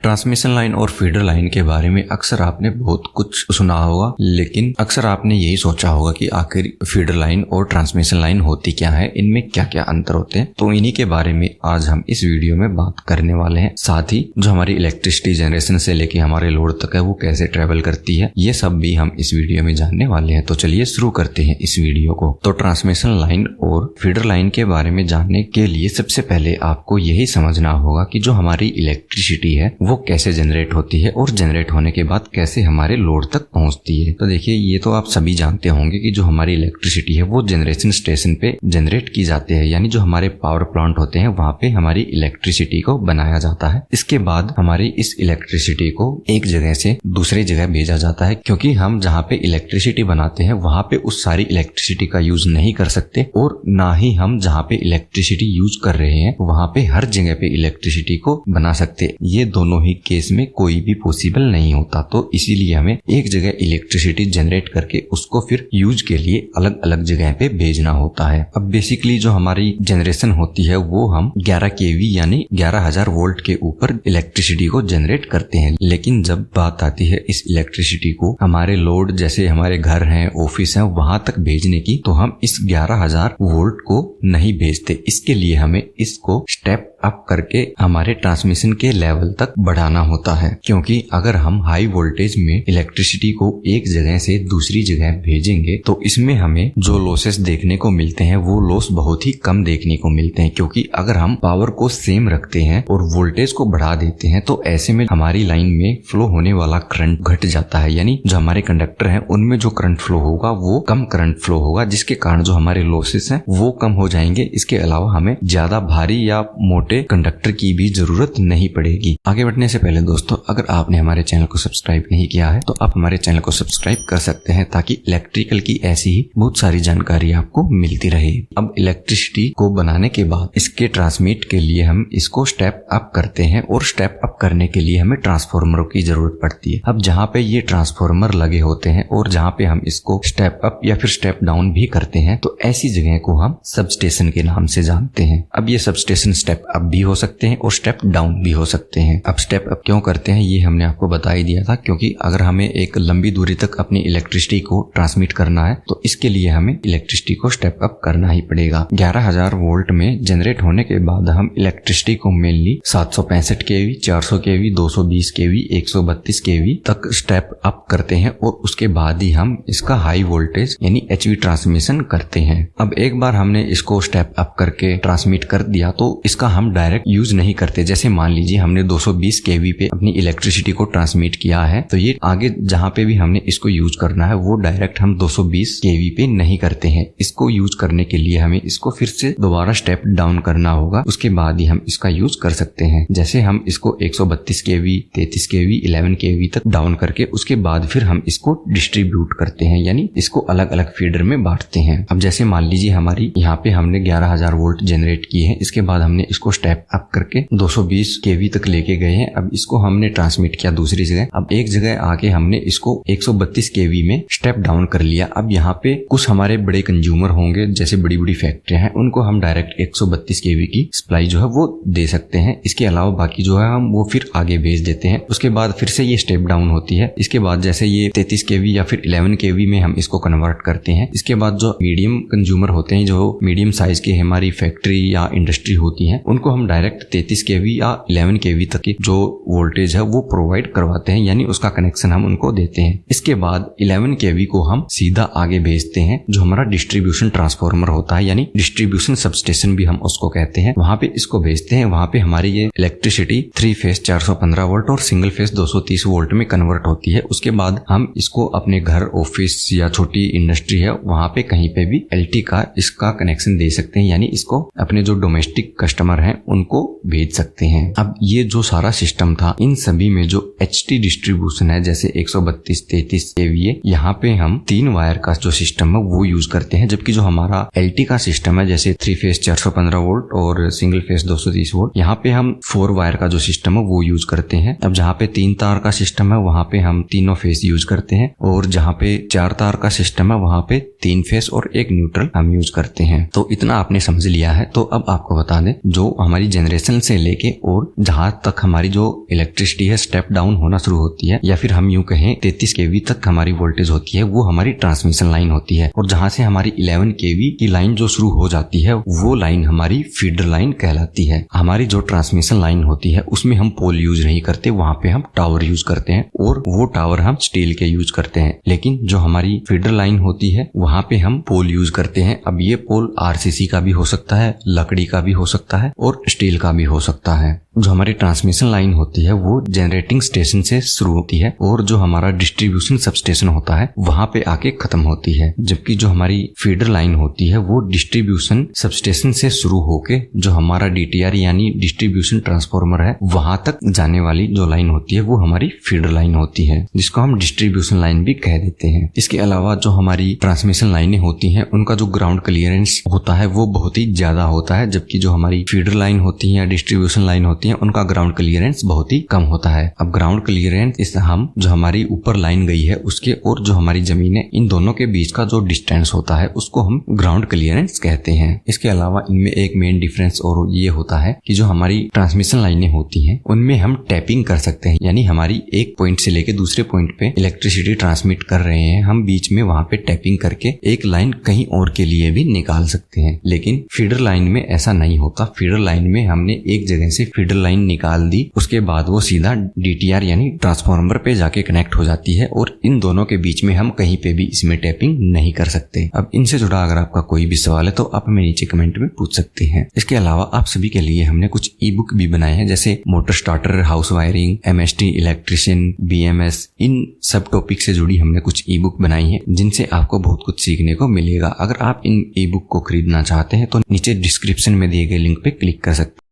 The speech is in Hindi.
ट्रांसमिशन लाइन और फीडर लाइन के बारे में अक्सर आपने बहुत कुछ सुना होगा, लेकिन अक्सर आपने यही सोचा होगा कि आखिर फीडर लाइन और ट्रांसमिशन लाइन होती क्या है, इनमें क्या क्या अंतर होते हैं। तो इन्हीं के बारे में आज हम इस वीडियो में बात करने वाले हैं। साथ ही जो हमारी इलेक्ट्रिसिटी जनरेशन से लेके हमारे लोड तक है वो कैसे ट्रेवल करती है, ये सब भी हम इस वीडियो में जानने वाले हैं। तो चलिए शुरू करते हैं इस वीडियो को। तो ट्रांसमिशन लाइन और फीडर लाइन के बारे में जानने के लिए सबसे पहले आपको यही समझना होगा कि जो हमारी इलेक्ट्रिसिटी है वो कैसे जनरेट होती है और जनरेट होने के बाद कैसे हमारे लोड तक पहुंचती है। तो देखिए, ये तो आप सभी जानते होंगे कि जो हमारी इलेक्ट्रिसिटी है वो जनरेशन स्टेशन पे जनरेट की जाती है, यानी जो हमारे पावर प्लांट होते हैं वहां पे हमारी इलेक्ट्रिसिटी को बनाया जाता है। इसके बाद हमारी इस इलेक्ट्रिसिटी को एक जगह से दूसरी जगह भेजा जाता है, क्योंकि हम जहाँ पे इलेक्ट्रिसिटी बनाते हैं वहां पे उस सारी इलेक्ट्रिसिटी का यूज नहीं कर सकते, और ना ही हम जहाँ पे इलेक्ट्रिसिटी यूज कर रहे हैं वहां पे हर जगह पे इलेक्ट्रिसिटी को बना सकते। ये दोनों ही केस में कोई भी पॉसिबल नहीं होता। तो इसीलिए हमें एक जगह इलेक्ट्रिसिटी जनरेट करके उसको फिर यूज के लिए अलग अलग जगह पे भेजना होता है। अब बेसिकली जो हमारी जनरेशन होती है वो हम 11 kV यानी 11,000 वोल्ट के ऊपर इलेक्ट्रिसिटी को जनरेट करते हैं। लेकिन जब बात आती है इस इलेक्ट्रिसिटी को हमारे लोड जैसे हमारे घर हैं, ऑफिस हैं, वहां तक भेजने की, तो हम इस 11,000 वोल्ट को नहीं भेजते। इसके लिए हमें इसको स्टेप अप करके हमारे ट्रांसमिशन के लेवल तक बढ़ाना होता है, क्योंकि अगर हम हाई वोल्टेज में इलेक्ट्रिसिटी को एक जगह से दूसरी जगह भेजेंगे तो इसमें हमें जो लॉसेस देखने को मिलते हैं वो लॉस बहुत ही कम देखने को मिलते हैं। क्योंकि अगर हम पावर को सेम रखते हैं और वोल्टेज को बढ़ा देते हैं तो ऐसे में हमारी लाइन में फ्लो होने वाला करंट घट जाता है, यानी जो हमारे कंडक्टर हैं उनमें जो करंट फ्लो होगा वो कम करंट फ्लो होगा, जिसके कारण जो हमारे लॉसेस हैं वो कम हो जाएंगे। इसके अलावा हमें ज्यादा भारी या मोटे कंडक्टर की भी जरूरत नहीं पड़ेगी। आगे बढ़ने से पहले दोस्तों, अगर आपने हमारे चैनल को सब्सक्राइब नहीं किया है तो आप हमारे चैनल को सब्सक्राइब कर सकते हैं, ताकि इलेक्ट्रिकल की ऐसी ही बहुत सारी जानकारी आपको मिलती रहे। अब इलेक्ट्रिसिटी को बनाने के बाद इसके ट्रांसमिट के लिए हम इसको स्टेप अप करते हैं, और स्टेप अप करने के लिए हमें ट्रांसफार्मरों की जरूरत पड़ती है। अब जहाँ पे ये ट्रांसफार्मर लगे होते हैं और जहाँ पे हम इसको स्टेप अप या फिर स्टेप डाउन भी करते हैं, तो ऐसी जगह को हम सबस्टेशन के नाम से जानते हैं। अब ये सबस्टेशन स्टेप अप भी हो सकते हैं और स्टेप डाउन भी हो सकते हैं। अब स्टेप अप क्यों करते हैं ये हमने आपको बता ही दिया था, क्योंकि अगर हमें एक लंबी दूरी तक अपनी इलेक्ट्रिसिटी को ट्रांसमिट करना है तो इसके लिए हमें इलेक्ट्रिसिटी को स्टेप अप करना ही पड़ेगा। 11,000 वोल्ट में जनरेट होने के बाद हम इलेक्ट्रिसिटी को mainly 765 kV, 400 kV, 220 kV, 132 kV तक स्टेप अप करते हैं, और उसके बाद ही हम इसका हाई वोल्टेज यानी HV ट्रांसमिशन करते हैं। अब एक बार हमने इसको स्टेप अप करके ट्रांसमिट कर दिया तो इसका हम डायरेक्ट यूज नहीं करते। जैसे मान लीजिए हमने 220 kV पे अपनी इलेक्ट्रिसिटी को ट्रांसमिट किया है, तो ये आगे जहां पे भी हमने इसको यूज करना है वो डायरेक्ट हम 220 kV पे नहीं करते हैं। इसको यूज करने के लिए हमें इसको फिर से दोबारा स्टेप डाउन करना होगा, उसके बाद ही हम इसका यूज कर सकते हैं। जैसे हम इसको 132 kV, 33 kV, 11 kV तक डाउन करके उसके बाद फिर हम इसको डिस्ट्रीब्यूट करते हैं, यानी इसको अलग अलग फीडर में बांटते हैं। अब जैसे मान लीजिए हमारी यहाँ पे हमने 11,000 वोल्ट जनरेट किए हैं, इसके बाद हमने इसको स्टेप अप करके 220 kV तक लेके गए हैं। अब इसको हमने ट्रांसमिट किया दूसरी जगह। अब एक जगह आके हमने इसको 132 kV में स्टेप डाउन कर लिया। अब यहाँ पे कुछ हमारे बड़े कंज्यूमर होंगे, जैसे बड़ी बड़ी फैक्ट्रियां हैं, उनको हम डायरेक्ट 132 kV की सप्लाई जो है वो दे सकते हैं। इसके अलावा बाकी जो है हम वो फिर आगे भेज देते हैं। उसके बाद फिर से ये स्टेप डाउन होती है। इसके बाद जैसे ये 33 kV या फिर 11 kV में हम इसको कन्वर्ट करते हैं। इसके बाद जो मीडियम कंज्यूमर होते हैं, जो मीडियम साइज की हमारी फैक्ट्री या इंडस्ट्री होती है, उनको हम डायरेक्ट 33 kV या 11 kV तक की जो वोल्टेज है वो प्रोवाइड करवाते हैं, यानी उसका कनेक्शन हम उनको देते हैं। इसके बाद 11 kV को हम सीधा आगे भेजते हैं, जो हमारा डिस्ट्रीब्यूशन ट्रांसफार्मर होता है, यानी डिस्ट्रीब्यूशन सबस्टेशन भी हम उसको कहते हैं। वहां पे इसको भेजते हैं। वहां पे हमारी ये इलेक्ट्रिसिटी 3 फेज 415 वोल्ट और सिंगल फेज 230 वोल्ट में कन्वर्ट होती है। उसके बाद हम इसको अपने घर, ऑफिस या छोटी इंडस्ट्री है वहां पे कहीं पे भी LT का इसका कनेक्शन दे सकते हैं, यानी इसको अपने जो डोमेस्टिक कस्टमर हैं उनको भेज सकते हैं। अब ये जो सारा सिस्टम था, इन सभी में जो HT डिस्ट्रीब्यूशन है, जैसे 132, 33 kVA, यहाँ पे हम 3 वायर का जो सिस्टम है वो यूज करते हैं। जबकि जो हमारा LT का सिस्टम है, जैसे 3 फेज 415 वोल्ट और सिंगल फेज 230 वोल्ट, यहाँ पे हम 4 वायर का जो सिस्टम है वो यूज करते हैं। अब जहाँ पे 3 तार का सिस्टम है वहाँ पे हम तीनों फेज यूज करते हैं, और जहाँ पे 4 तार का सिस्टम है वहाँ पे 3 फेज और 1 न्यूट्रल हम यूज करते हैं। तो इतना आपने समझ लिया है। तो अब आपको बता दें, जो हमारी जनरेशन से लेके और जहां तक हमारी जो इलेक्ट्रिसिटी है स्टेप डाउन होना शुरू होती है, या फिर हम यूं कहें 33 kV तक हमारी वोल्टेज होती है, वो हमारी ट्रांसमिशन लाइन होती है। और जहां से हमारी 11 kV की लाइन जो शुरू हो जाती है वो लाइन हमारी फीडर लाइन कहलाती है। हमारी जो ट्रांसमिशन लाइन होती है उसमें हम पोल यूज नहीं करते, वहां पे हम टावर यूज करते हैं और वो टावर हम स्टील के यूज करते हैं। लेकिन जो हमारी फीडर लाइन होती है वहां पे हम पोल यूज करते हैं। अब ये पोल RCC का भी हो सकता है, लकड़ी का भी हो सकता है और स्टील का भी हो सकता है। जो हमारी ट्रांसमिशन लाइन होती है वो जनरेटिंग स्टेशन से शुरू होती है और जो हमारा डिस्ट्रीब्यूशन सबस्टेशन होता है वहां पे आके खत्म होती है। जबकि जो हमारी फीडर लाइन होती है वो डिस्ट्रीब्यूशन सबस्टेशन से शुरू होके जो हमारा DTR यानी डिस्ट्रीब्यूशन ट्रांसफार्मर है वहां तक जाने वाली जो लाइन होती है वो हमारी फीडर लाइन होती है, जिसको हम डिस्ट्रीब्यूशन लाइन भी कह देते हैं। इसके अलावा जो हमारी ट्रांसमिशन लाइनें होती हैं उनका जो ग्राउंड क्लियरेंस होता है वो बहुत ही ज्यादा होता है, जबकि जो हमारी फीडर लाइन होती है या डिस्ट्रीब्यूशन लाइन होती है उनका ग्राउंड क्लियरेंस बहुत ही कम होता है। अब ग्राउंड क्लियरेंस इस हम जो हमारी ऊपर लाइन गई है उसके और जो हमारी जमीन है इन दोनों के बीच का जो डिस्टेंस होता है उसको हम ग्राउंड क्लियरेंस कहते हैं। इसके अलावा इनमें एक मेन डिफरेंस और ये होता है कि जो हमारी ट्रांसमिशन लाइनें होती हैं उनमें हम टैपिंग कर सकते हैं, यानी हमारी एक पॉइंट से लेके दूसरे पॉइंट पे इलेक्ट्रिसिटी ट्रांसमिट कर रहे हैं, हम बीच में वहां पे टैपिंग करके एक लाइन कहीं और के लिए भी निकाल सकते हैं। लेकिन फीडर लाइन में ऐसा नहीं होता। फीडर लाइन में हमने एक जगह से फीडर लाइन निकाल दी, उसके बाद वो सीधा DTR यानी ट्रांसफार्मर पे जाके कनेक्ट हो जाती है और इन दोनों के बीच में हम कहीं पे भी इसमें टैपिंग नहीं कर सकते। अब इनसे जुड़ा अगर आपका कोई भी सवाल है तो आप हमें नीचे कमेंट में पूछ सकते हैं। इसके अलावा आप सभी के लिए हमने कुछ ई-बुक भी बनाए हैं, जैसे motor starter, house wiring, MST electrician, BMS, इन सब टॉपिक से जुड़ी हमने कुछ ई-बुक बनाई है जिनसे आपको बहुत कुछ सीखने को मिलेगा। अगर आप इन ई-बुक को खरीदना चाहते हैं तो नीचे डिस्क्रिप्शन में दिए गए लिंक पे क्लिक कर सकते हैं।